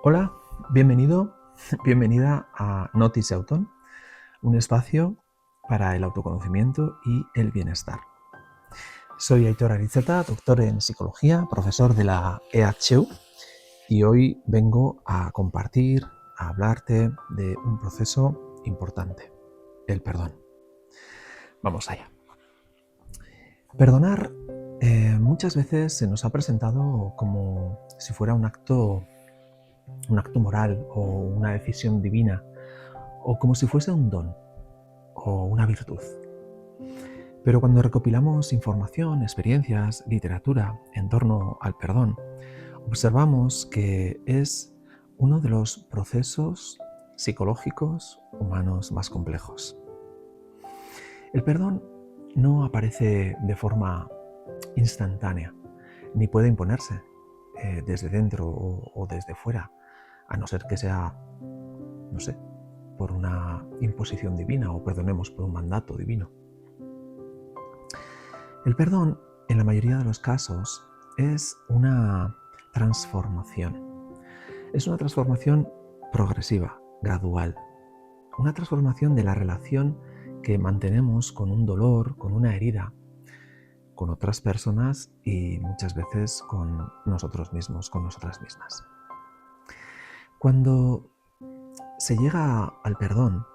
Hola, bienvenido, bienvenida a Notice Auton, un espacio para el autoconocimiento y el bienestar. Soy Aitor Aritzeta, doctor en psicología, profesor de la EHU, y hoy vengo a compartir, a hablarte de un proceso importante, el perdón. Vamos allá. Perdonar muchas veces se nos ha presentado como si fuera un acto moral o una decisión divina, o como si fuese un don o una virtud. Pero cuando recopilamos información, experiencias, literatura en torno al perdón, observamos que es uno de los procesos psicológicos humanos más complejos. El perdón no aparece de forma instantánea, ni puede imponerse desde dentro o desde fuera, a no ser que sea, por una imposición divina o perdonemos por un mandato divino. El perdón, en la mayoría de los casos, es una transformación. Es una transformación progresiva, gradual. Una transformación de la relación que mantenemos con un dolor, con una herida, con otras personas y muchas veces con nosotros mismos, con nosotras mismas. Cuando se llega al perdón,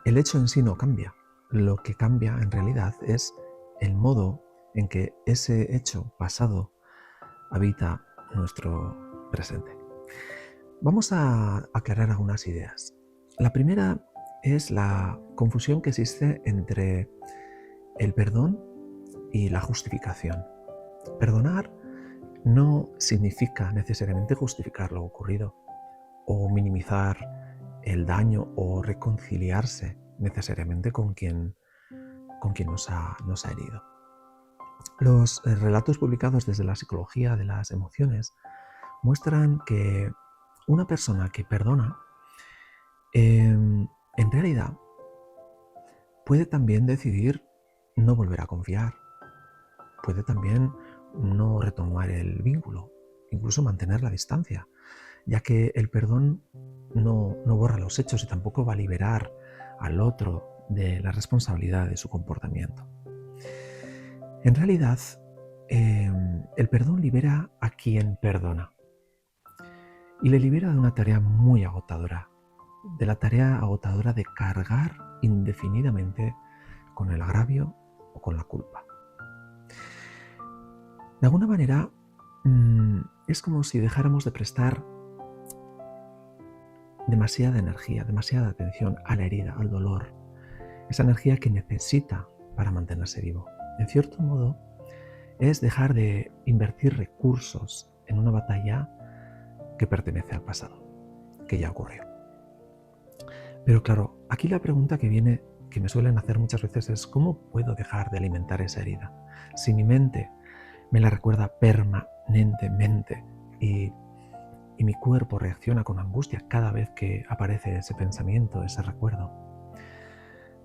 el hecho en sí no cambia. Lo que cambia en realidad es el modo en que ese hecho pasado habita nuestro presente. Vamos a aclarar algunas ideas. La primera es la confusión que existe entre el perdón y la justificación. Perdonar no significa necesariamente justificar lo ocurrido o minimizar el daño o reconciliarse necesariamente con quien nos ha herido. Los relatos publicados desde la psicología de las emociones muestran que una persona que perdona en realidad puede también decidir no volver a confiar, puede también no retomar el vínculo, incluso mantener la distancia, ya que el perdón no borra los hechos y tampoco va a liberar al otro de la responsabilidad de su comportamiento. En realidad, el perdón libera a quien perdona y le libera de una tarea muy agotadora, de la tarea agotadora de cargar indefinidamente con el agravio o con la culpa. De alguna manera, es como si dejáramos de prestar demasiada energía, demasiada atención a la herida, al dolor, esa energía que necesita para mantenerse vivo. En cierto modo, es dejar de invertir recursos en una batalla que pertenece al pasado, que ya ocurrió. Pero claro, aquí la pregunta que me suelen hacer muchas veces es ¿cómo puedo dejar de alimentar esa herida? Si mi mente me la recuerda permanentemente y mi cuerpo reacciona con angustia cada vez que aparece ese pensamiento, ese recuerdo.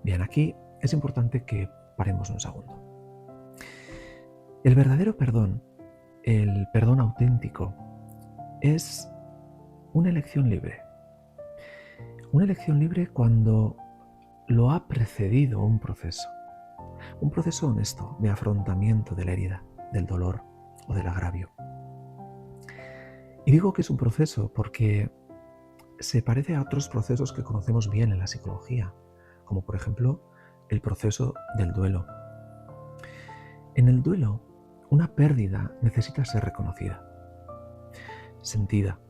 Bien, aquí es importante que paremos un segundo. El verdadero perdón, el perdón auténtico, es una elección libre. Una elección libre cuando lo ha precedido un proceso honesto de afrontamiento de la herida, del dolor o del agravio. Y digo que es un proceso porque se parece a otros procesos que conocemos bien en la psicología, como por ejemplo el proceso del duelo. En el duelo, una pérdida necesita ser reconocida, sentida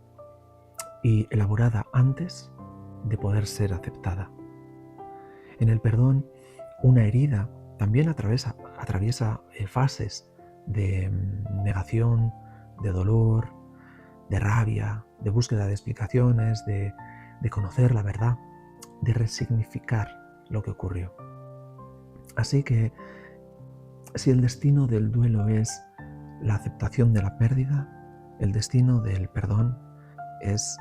y elaborada antes de poder ser aceptada. En el perdón, una herida también atraviesa fases de negación, de dolor, de rabia, de búsqueda de explicaciones, de conocer la verdad, de resignificar lo que ocurrió. Así que si el destino del duelo es la aceptación de la pérdida, el destino del perdón es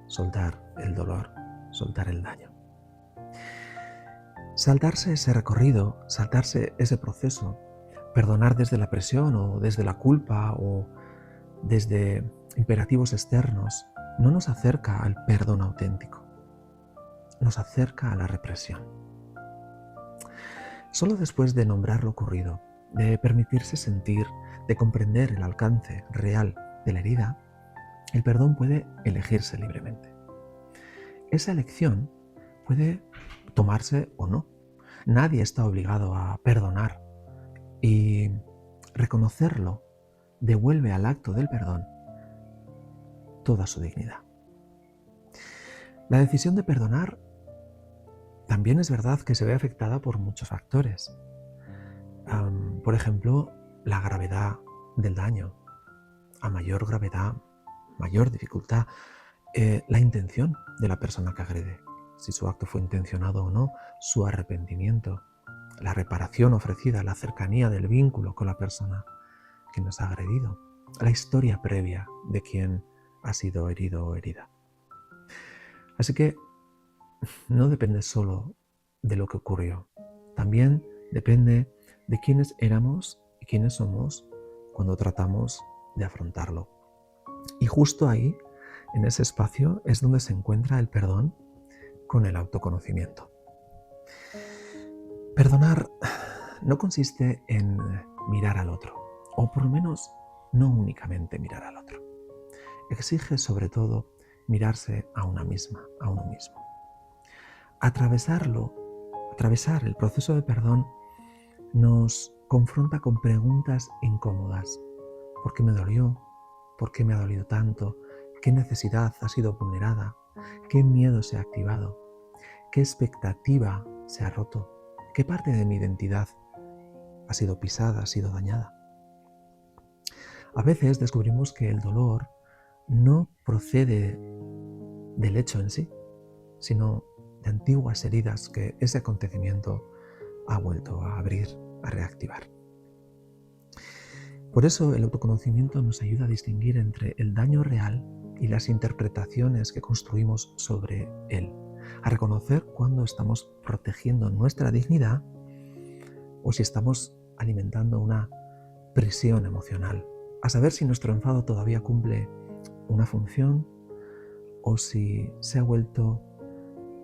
soltar el dolor, soltar el daño. Saltarse ese recorrido, saltarse ese proceso, perdonar desde la presión o desde la culpa o desde imperativos externos no nos acerca al perdón auténtico, nos acerca a la represión. Solo después de nombrar lo ocurrido, de permitirse sentir, de comprender el alcance real de la herida, el perdón puede elegirse libremente. Esa elección puede tomarse o no. Nadie está obligado a perdonar, y reconocerlo devuelve al acto del perdón toda su dignidad. La decisión de perdonar también es verdad que se ve afectada por muchos factores. Por ejemplo, la gravedad del daño. A mayor gravedad, mayor dificultad, la intención de la persona que agrede. Si su acto fue intencionado o no, su arrepentimiento, la reparación ofrecida, la cercanía del vínculo con la persona que nos ha agredido, la historia previa de quien ha sido herido o herida. Así que no depende solo de lo que ocurrió, también depende de quiénes éramos y quiénes somos cuando tratamos de afrontarlo. Y justo ahí, en ese espacio, es donde se encuentra el perdón con el autoconocimiento. Perdonar no consiste en mirar al otro, o por lo menos no únicamente mirar al otro. Exige sobre todo mirarse a una misma, a uno mismo. Atravesar el proceso de perdón nos confronta con preguntas incómodas. ¿Por qué me dolió? ¿Por qué me ha dolido tanto? ¿Qué necesidad ha sido vulnerada? ¿Qué miedo se ha activado? ¿Qué expectativa se ha roto? ¿Qué parte de mi identidad ha sido pisada, ha sido dañada? A veces descubrimos que el dolor no procede del hecho en sí, sino de antiguas heridas que ese acontecimiento ha vuelto a abrir, a reactivar. Por eso el autoconocimiento nos ayuda a distinguir entre el daño real y las interpretaciones que construimos sobre él, a reconocer cuando estamos protegiendo nuestra dignidad o si estamos alimentando una presión emocional, a saber si nuestro enfado todavía cumple una función o si se ha vuelto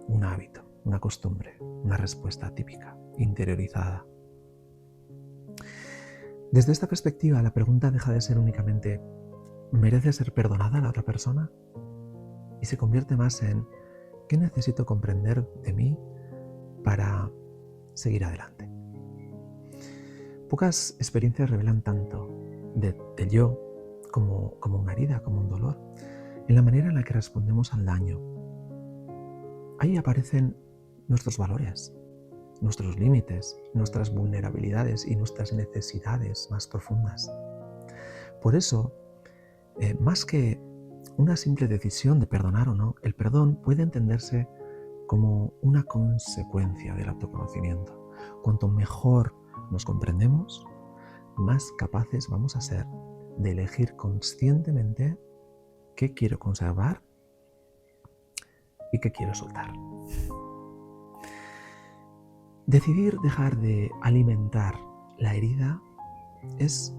un hábito, una costumbre, una respuesta típica, interiorizada. Desde esta perspectiva, la pregunta deja de ser únicamente ¿merece ser perdonada la otra persona? Y se convierte más en ¿qué necesito comprender de mí para seguir adelante? Pocas experiencias revelan tanto del yo como una herida, como un dolor, en la manera en la que respondemos al daño. Ahí aparecen nuestros valores, nuestros límites, nuestras vulnerabilidades y nuestras necesidades más profundas. Por eso, más que una simple decisión de perdonar o no, el perdón puede entenderse como una consecuencia del autoconocimiento. Cuanto mejor nos comprendemos, más capaces vamos a ser de elegir conscientemente qué quiero conservar y qué quiero soltar. Decidir dejar de alimentar la herida es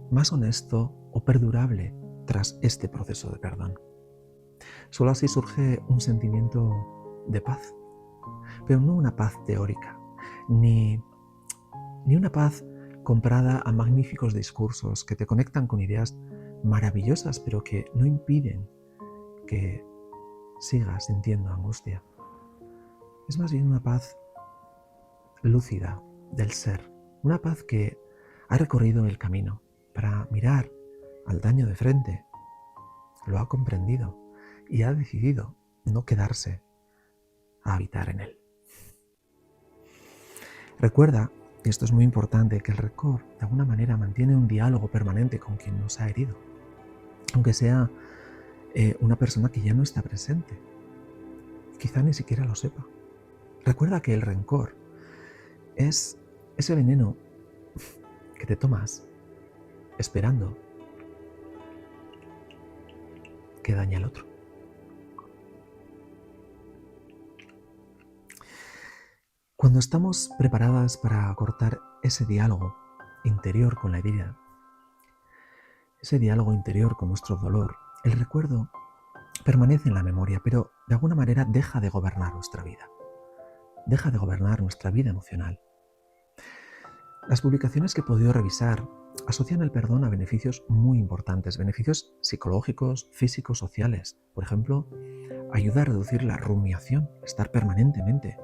más honesto o perdurable tras este proceso de perdón. Solo así surge un sentimiento de paz, pero no una paz teórica, ni una paz comprada a magníficos discursos que te conectan con ideas maravillosas, pero que no impiden que sigas sintiendo angustia. Es más bien una paz lúcida del ser, una paz que ha recorrido el camino para mirar al daño de frente, lo ha comprendido y ha decidido no quedarse a habitar en él. Recuerda, y esto es muy importante, que el rencor de alguna manera mantiene un diálogo permanente con quien nos ha herido, aunque sea una persona que ya no está presente, quizá ni siquiera lo sepa. Recuerda que el rencor es ese veneno que te tomas esperando que dañe al otro. Cuando estamos preparadas para cortar ese diálogo interior con la herida, ese diálogo interior con nuestro dolor, el recuerdo permanece en la memoria, pero de alguna manera deja de gobernar nuestra vida. Deja de gobernar nuestra vida emocional. Las publicaciones que he podido revisar asocian el perdón a beneficios muy importantes, beneficios psicológicos, físicos, sociales. Por ejemplo, ayuda a reducir la rumiación, estar permanentemente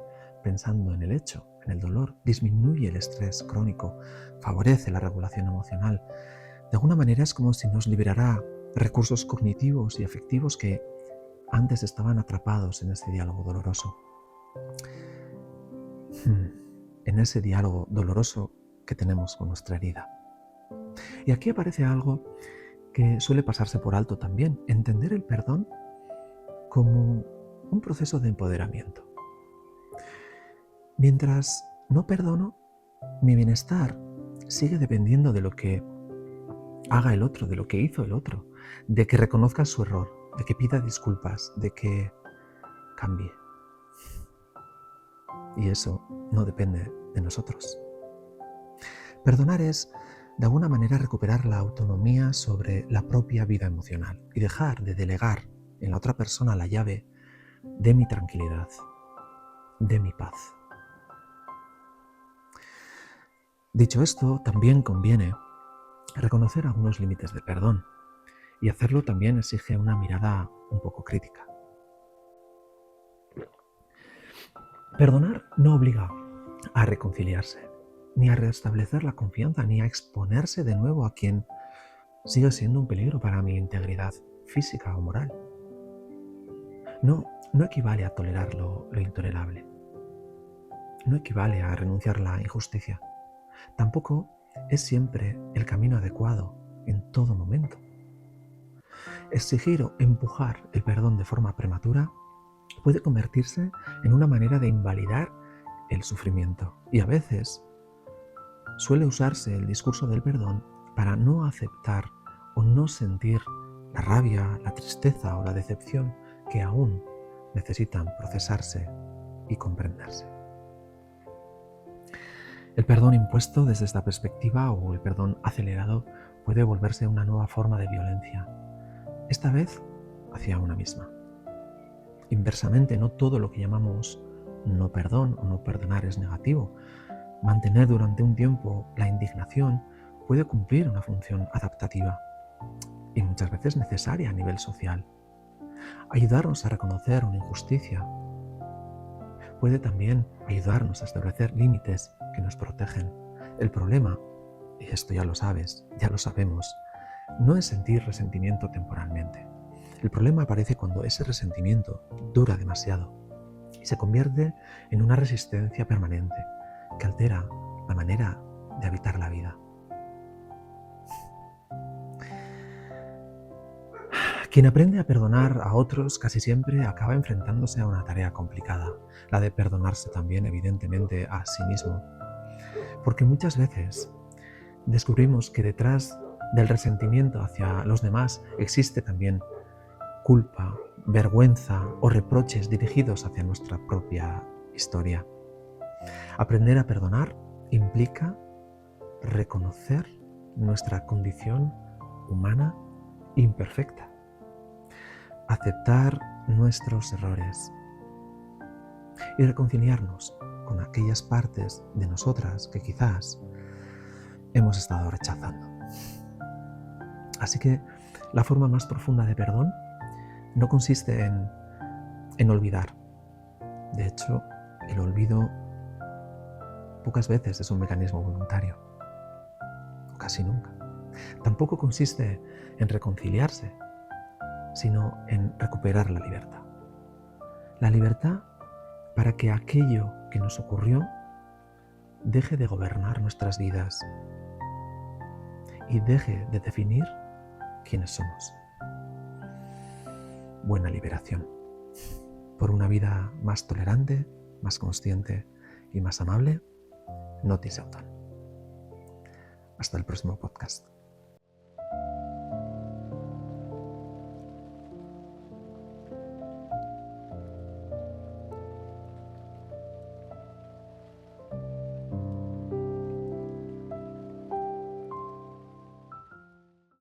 pensando en el hecho, en el dolor, disminuye el estrés crónico, favorece la regulación emocional. De alguna manera es como si nos liberara recursos cognitivos y afectivos que antes estaban atrapados en ese diálogo doloroso. En ese diálogo doloroso que tenemos con nuestra herida. Y aquí aparece algo que suele pasarse por alto también, entender el perdón como un proceso de empoderamiento. Mientras no perdono, mi bienestar sigue dependiendo de lo que haga el otro, de lo que hizo el otro, de que reconozca su error, de que pida disculpas, de que cambie. Y eso no depende de nosotros. Perdonar es, de alguna manera, recuperar la autonomía sobre la propia vida emocional y dejar de delegar en la otra persona la llave de mi tranquilidad, de mi paz. Dicho esto, también conviene reconocer algunos límites del perdón, y hacerlo también exige una mirada un poco crítica. Perdonar no obliga a reconciliarse, ni a restablecer la confianza, ni a exponerse de nuevo a quien sigue siendo un peligro para mi integridad física o moral. No equivale a tolerar lo intolerable. No equivale a renunciar a la injusticia. Tampoco es siempre el camino adecuado en todo momento. Exigir o empujar el perdón de forma prematura puede convertirse en una manera de invalidar el sufrimiento. Y a veces suele usarse el discurso del perdón para no aceptar o no sentir la rabia, la tristeza o la decepción que aún necesitan procesarse y comprenderse. El perdón impuesto desde esta perspectiva o el perdón acelerado puede volverse una nueva forma de violencia, esta vez hacia una misma. Inversamente, no todo lo que llamamos no perdón o no perdonar es negativo. Mantener durante un tiempo la indignación puede cumplir una función adaptativa y muchas veces necesaria a nivel social. Ayudarnos a reconocer una injusticia puede también ayudarnos a establecer límites que nos protegen. El problema, y esto ya lo sabes, ya lo sabemos, no es sentir resentimiento temporalmente. El problema aparece cuando ese resentimiento dura demasiado y se convierte en una resistencia permanente que altera la manera de habitar la vida. Quien aprende a perdonar a otros casi siempre acaba enfrentándose a una tarea complicada, la de perdonarse también, evidentemente, a sí mismo. Porque muchas veces descubrimos que detrás del resentimiento hacia los demás existe también culpa, vergüenza o reproches dirigidos hacia nuestra propia historia. Aprender a perdonar implica reconocer nuestra condición humana imperfecta, aceptar nuestros errores y reconciliarnos con aquellas partes de nosotras que quizás hemos estado rechazando. Así que la forma más profunda de perdón no consiste en olvidar. De hecho, el olvido pocas veces es un mecanismo voluntario, o casi nunca. Tampoco consiste en reconciliarse, sino en recuperar la libertad. La libertad para que aquello que nos ocurrió deje de gobernar nuestras vidas y deje de definir quiénes somos. Buena liberación por una vida más tolerante, más consciente y más amable. Notis Auton. Hasta el próximo podcast.